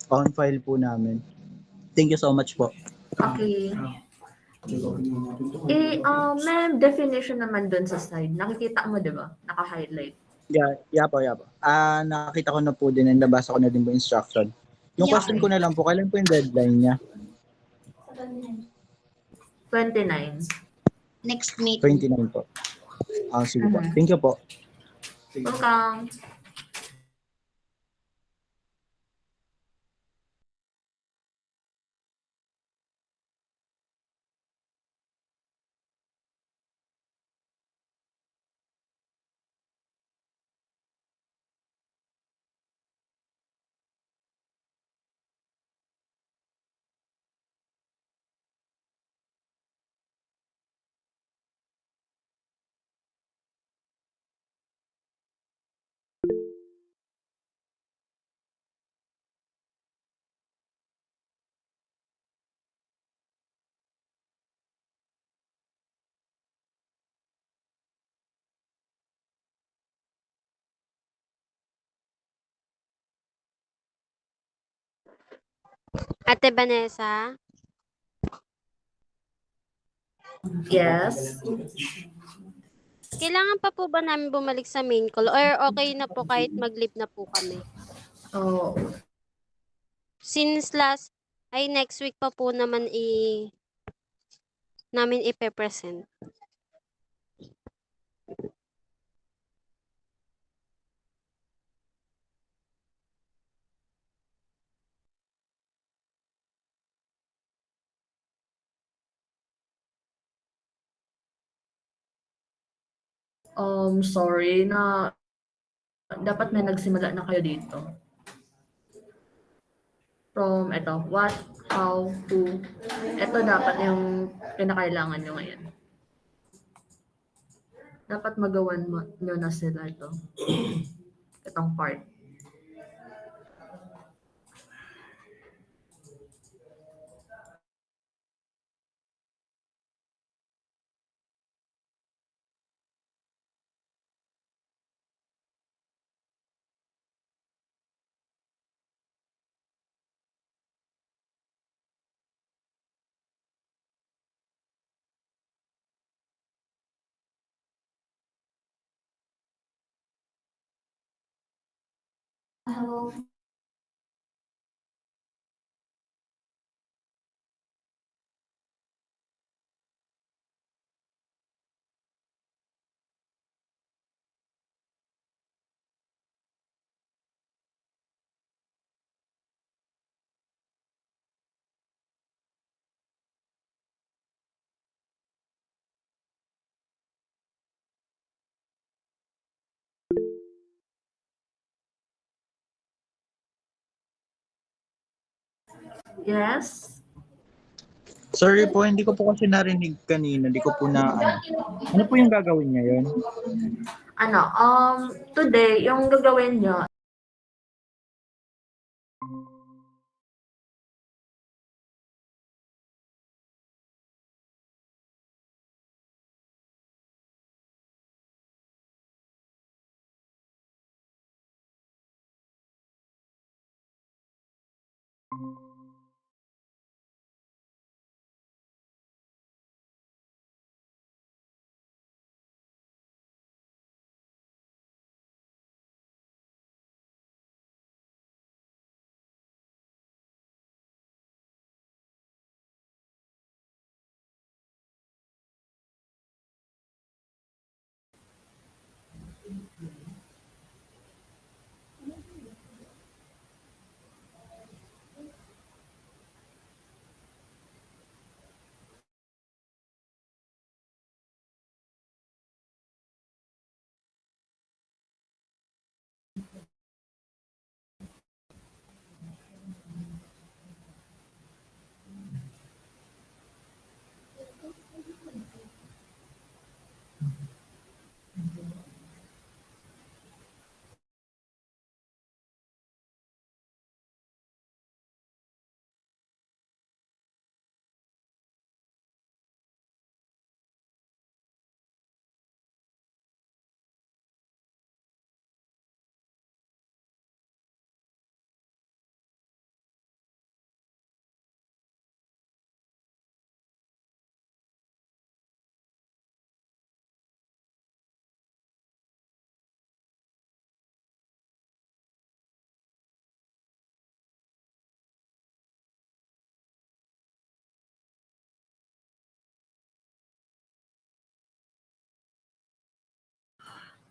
on file po namin. Thank you so much po. Okay. May definition naman dun sa side. Nakikita mo, di ba? Naka-highlight. Yeah po, yeah po. Nakita ko na po din and nabasa ko na din po instruction. Yung Yeah. question ko na lang po, kailan po yung deadline niya? 29. Next meeting. 29 po. Sige po. Thank you po. Welcome. Ate Vanessa? Yes. Kailangan pa po ba namin bumalik sa main call or okay na po kahit mag-leave na po kami? Oh, Since next week pa po naman namin ipe-present. sorry na dapat may nagsimula na kayo dito. From what, how, who. Ito dapat yung pinakailangan nyo ngayon. Dapat magawan nyo na sila ito. Itong part. Hello. Yes? Sorry po, hindi ko po kasi narinig kanina. Hindi ko po na ano po yung gagawin ngayon? Today, yung gagawin nyo,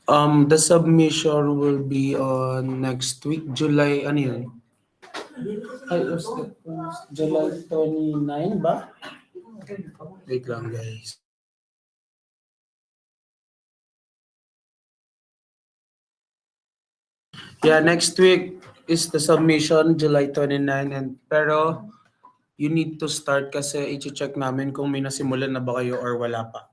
The submission will be on next week, July, ano yun? Ay, what's that? July 29 ba? Wait lang, guys. Yeah, next week is the submission, July 29. Pero you need to start kasi i-check namin kung may nasimulan na ba kayo or wala pa.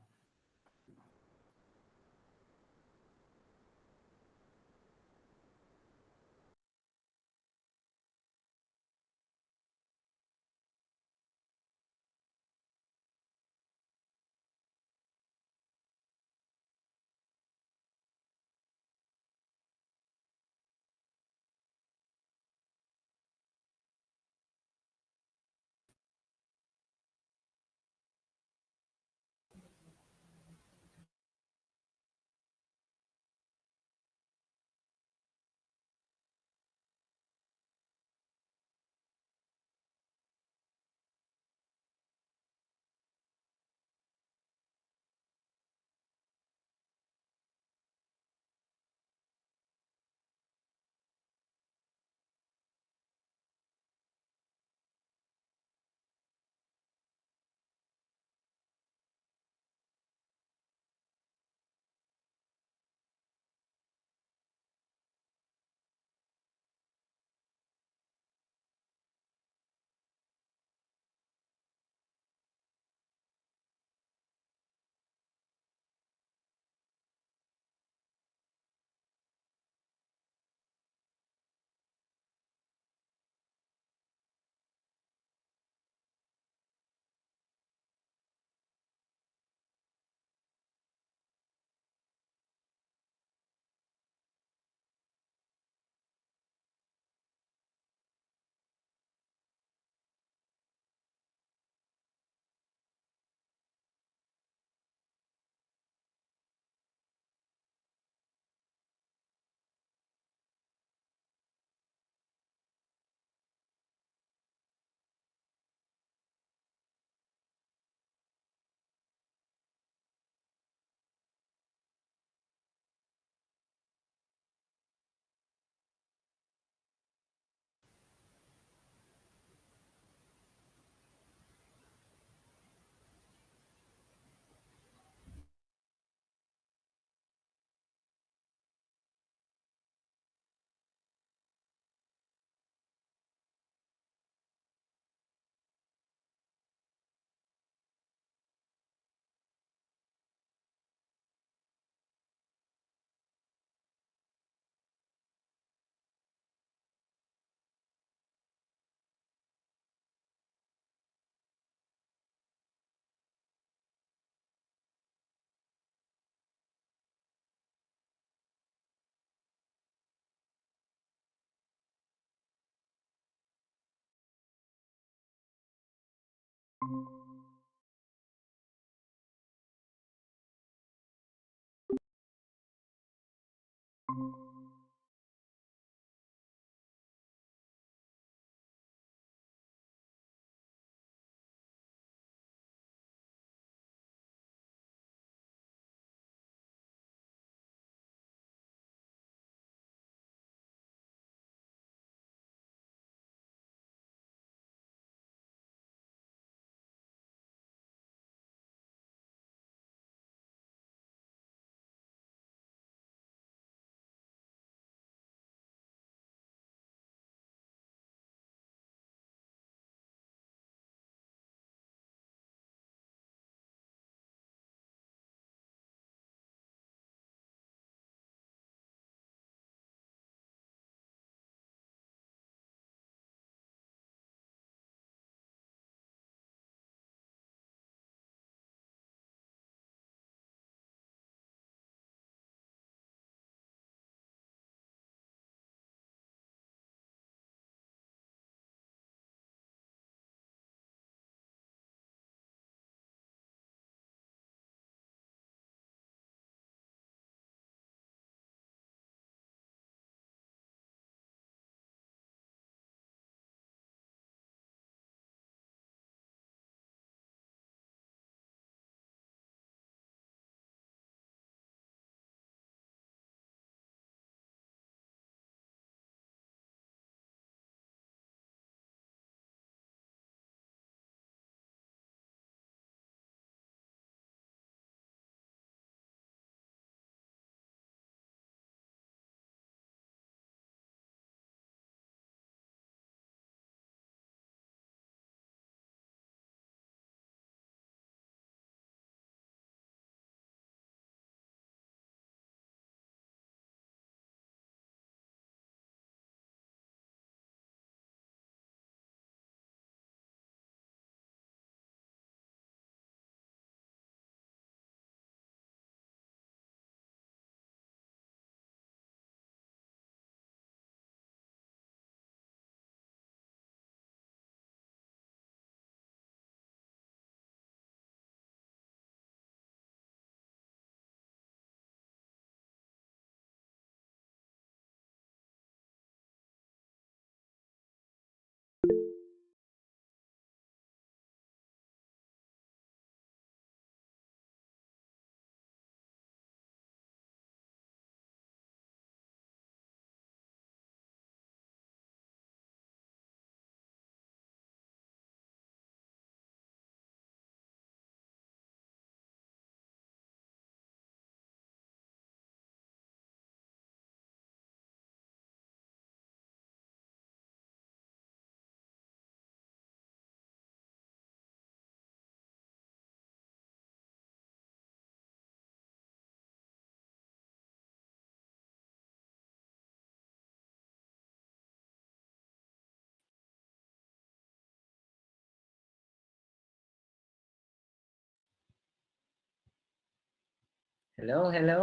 Hello, hello.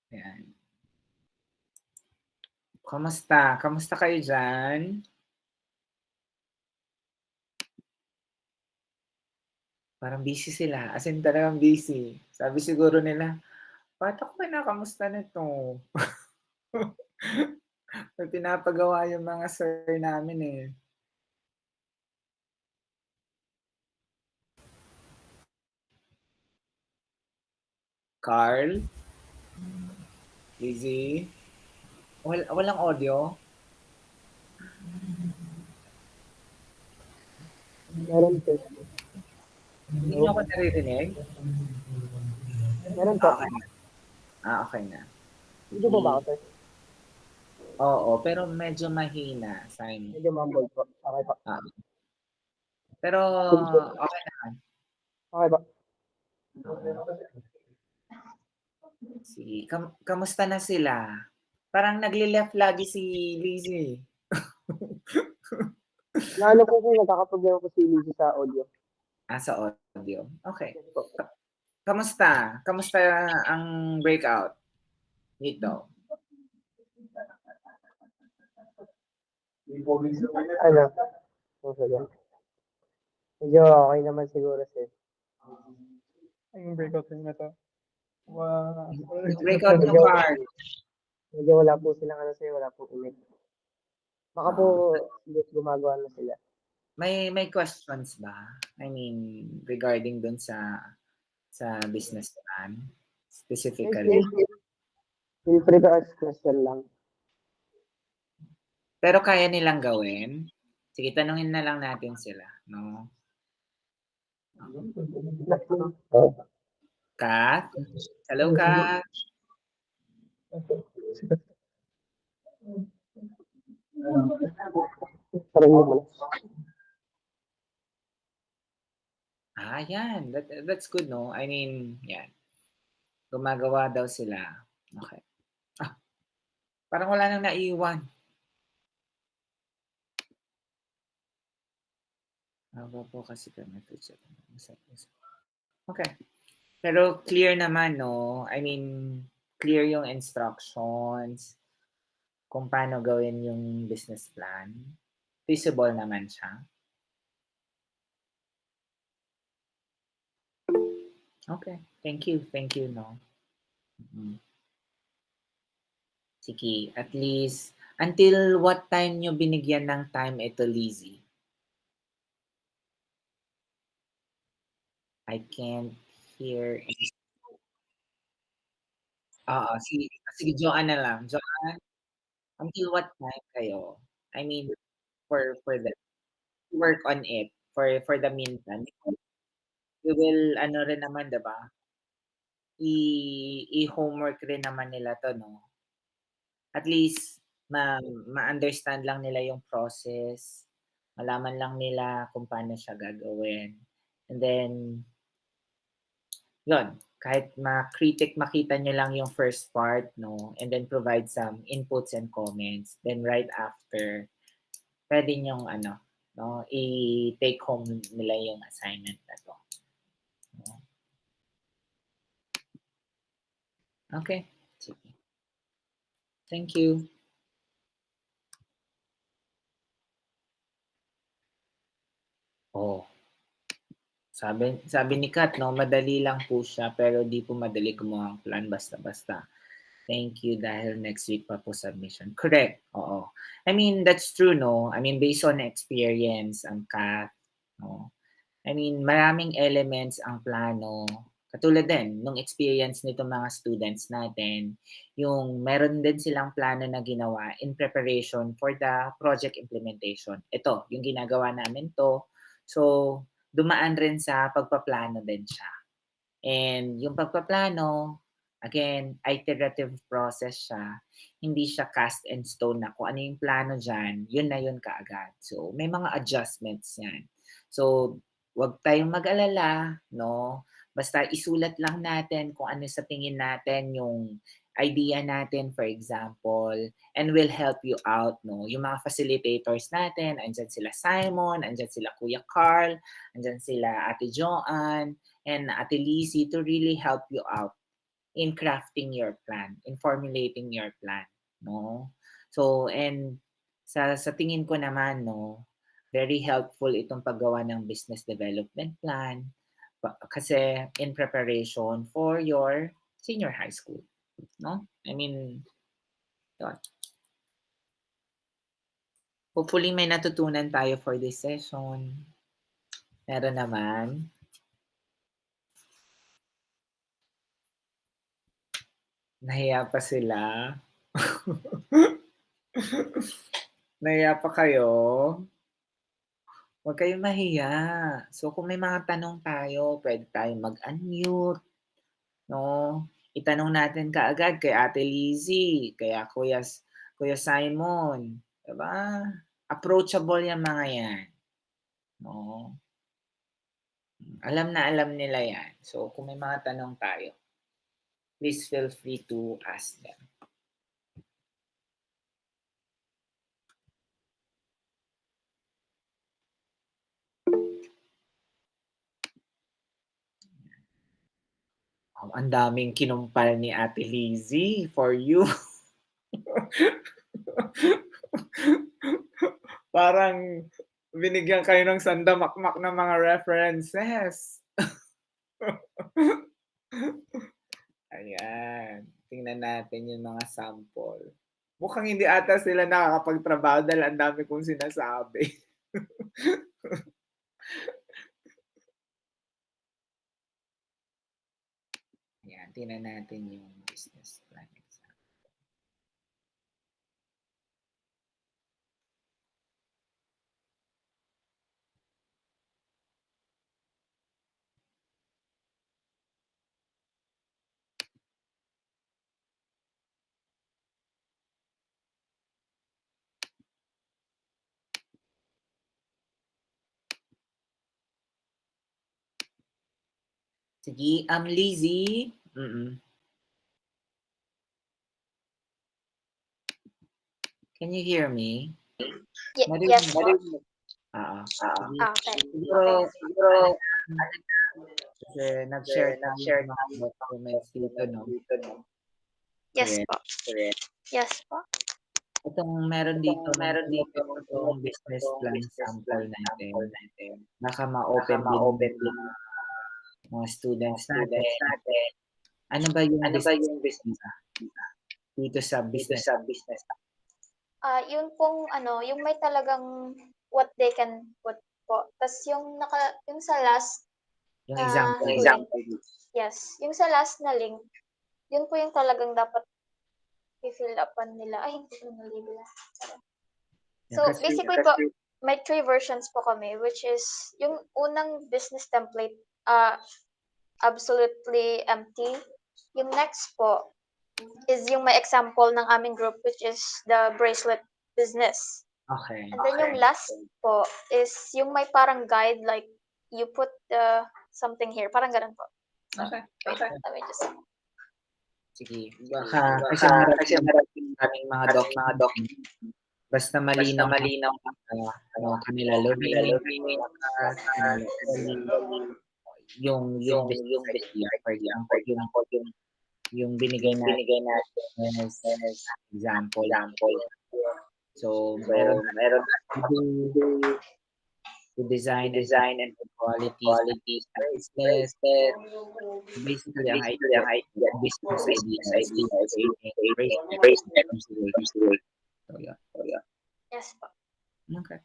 Ayan. Kamusta? Kamusta kayo dyan? Parang busy sila. As in talagang busy. Sabi siguro nila, ba't ako kinakamusta nito? May pinapagawa yung mga sir namin eh. Carl? Lizzie? Walang audio? Meron po. Hindi niyo ako naririnig? Meron po. Okay na. Okay na. Hindi po ba ako, sir? Oo, pero medyo mahina, Simon. Medyo mumble po. Okay po. Pero okay naman. Okay po. Kamusta na sila? Parang nagle-left lagi si Lizzie. Naano po sir, nagkakaproblema po si Lizzie sa audio. Sa audio. Okay. Yes po. Kamusta? Kamusta ang breakout dito? Ano? Sige. Medyo okay naman siguro sir. Yung breakout na to. Breakout ng card. Medyo wala po silang ano sir, wala po image. Baka po gumagawa na sila. May questions ba? I mean, regarding dun sa business plan specifically. Feel free to ask question lang. Pero kaya nilang gawin? Sige, tanungin na lang natin sila, no? Kat? Hello, Kat? Yan. That's good, no? I mean, yan. Gumagawa daw sila. Okay. Parang wala nang naiwan. Po kasi kami. Okay. Pero clear naman, no? I mean, clear yung instructions kung paano gawin yung business plan. Feasible naman siya. Okay. Thank you. Thank you, no? Sige. At least, until what time nyo binigyan ng time ito, Lizzie? I can't hear. Sige, Joanne na lang. Joanne, until what time kayo? I mean, for the work on it for the meantime. We will rin naman, 'di ba? I-homework rin naman nila 'to, no? At least ma-understand lang nila yung process. Malaman lang nila kung paano siya gagawin. And then yun, kahit makita nyo lang yung first part, no? And then provide some inputs and comments. Then right after, pwede nyong no? I-take home nila yung assignment na to. No? Okay. Sige. Thank you. Sabi ni Kat, no, madali lang po siya pero di po madali gumawa ang plan basta-basta. Thank you dahil next week pa po submission. Correct. Oo. I mean, that's true, no? I mean, based on experience, ang Kat, no? I mean, maraming elements ang plano. Katulad din, nung experience nito mga students natin, yung meron din silang plano na ginawa in preparation for the project implementation. Ito, yung ginagawa namin to. So, dumaan rin sa pagpaplano din siya. And yung pagpaplano, again, iterative process siya. Hindi siya cast in stone na kung ano yung plano dyan, yun na yun kaagad. So, may mga adjustments yan. So, wag tayong mag-alala, no? Basta isulat lang natin kung ano sa tingin natin yung idea natin, for example, and will help you out, no? Yung mga facilitators natin, andyan sila Simon, andyan sila Kuya Carl, andyan sila Ate Joanne, and Ate Lizzie to really help you out in crafting your plan, in formulating your plan, no? So, and sa tingin ko naman, no, very helpful itong paggawa ng business development plan kasi in preparation for your senior high school. No? I mean, yun. Hopefully may natutunan tayo for this session. Meron naman. Nahiya pa sila. Nahiya pa kayo. Huwag kayong mahiya. So kung may mga tanong tayo, pwede tayong mag-unmute. No? Itanong natin kaagad kay Ate Lizzie, kaya Kuya Simon. Diba? Approachable yung mga yan. No? Alam na alam nila yan. So kung may mga tanong tayo, please feel free to ask them. Ang daming kinumpal ni Ate Lizzie for you. Parang binigyan kayo ng sandamakmak ng mga references. Ayan. Tingnan natin yung mga sample. Mukhang hindi ata sila nakakapagtrabaho dahil ang dami kong sinasabi. Ayan. Tingnan natin yung business plan example. Sige, Lizzie. Can you hear me? Yes po. Okay. Siguro, kasi nag-share ng documents dito, no? Yes po. Yes po. Itong meron dito itong business plan sample natin. Baka ma-open din mga students natin. Ano ba yung business? Dito sa business. Yun pong yung may talagang what they can put po. Tapos yung sa last Yung example. yes, yung sa last na link, yun po yung talagang dapat i-fill upan nila. Ay, hindi ko nalibla. So, basically po, may 3 versions po kami, which is yung unang business template, absolutely empty. Yung next po is yung may example ng aming group, which is the bracelet business. Okay. And then yung last po is yung may parang guide, like you put something here, parang ganun po. Okay. Let me just... Sige. Baka kasi maraming mga document. Basta malinaw kanila learning yung business, for example, yung binigay natin as example. So, meron to design and quality business. Basically, ang business idea is so, yeah. Yes po. Okay.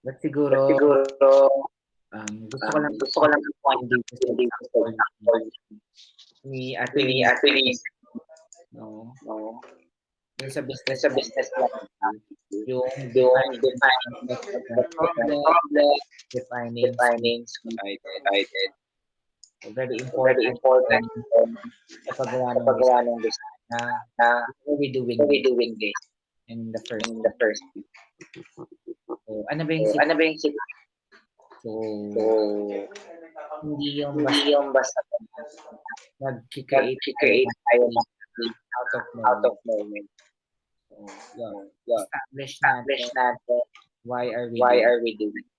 But siguro gusto ko lang point dito sa example ni Ate Liz. No. Yung sa business plan, yung defining the problem, defining provided, So, very important sa paggawa ng design na we're doing this in the first week. So, ano ba yung So, hindi yung basta nag-create tayo out of nowhere. So, yun. Establish natin why are we doing it.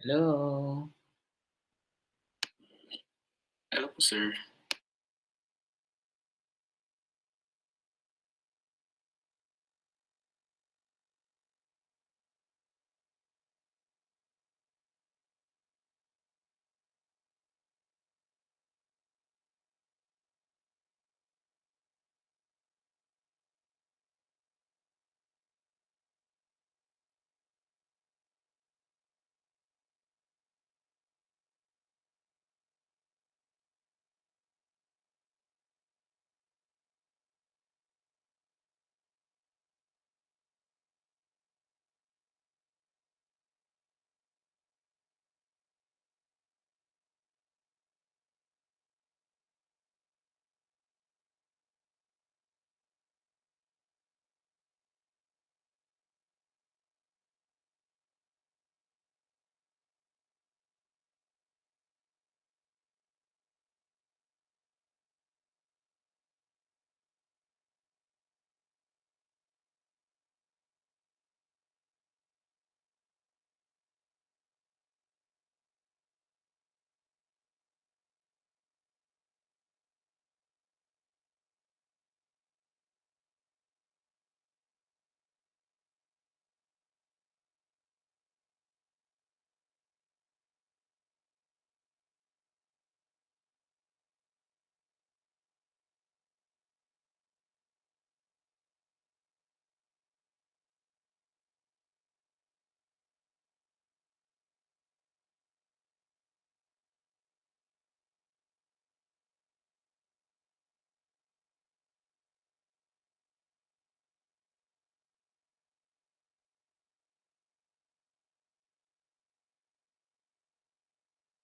Hello? Hello po, sir.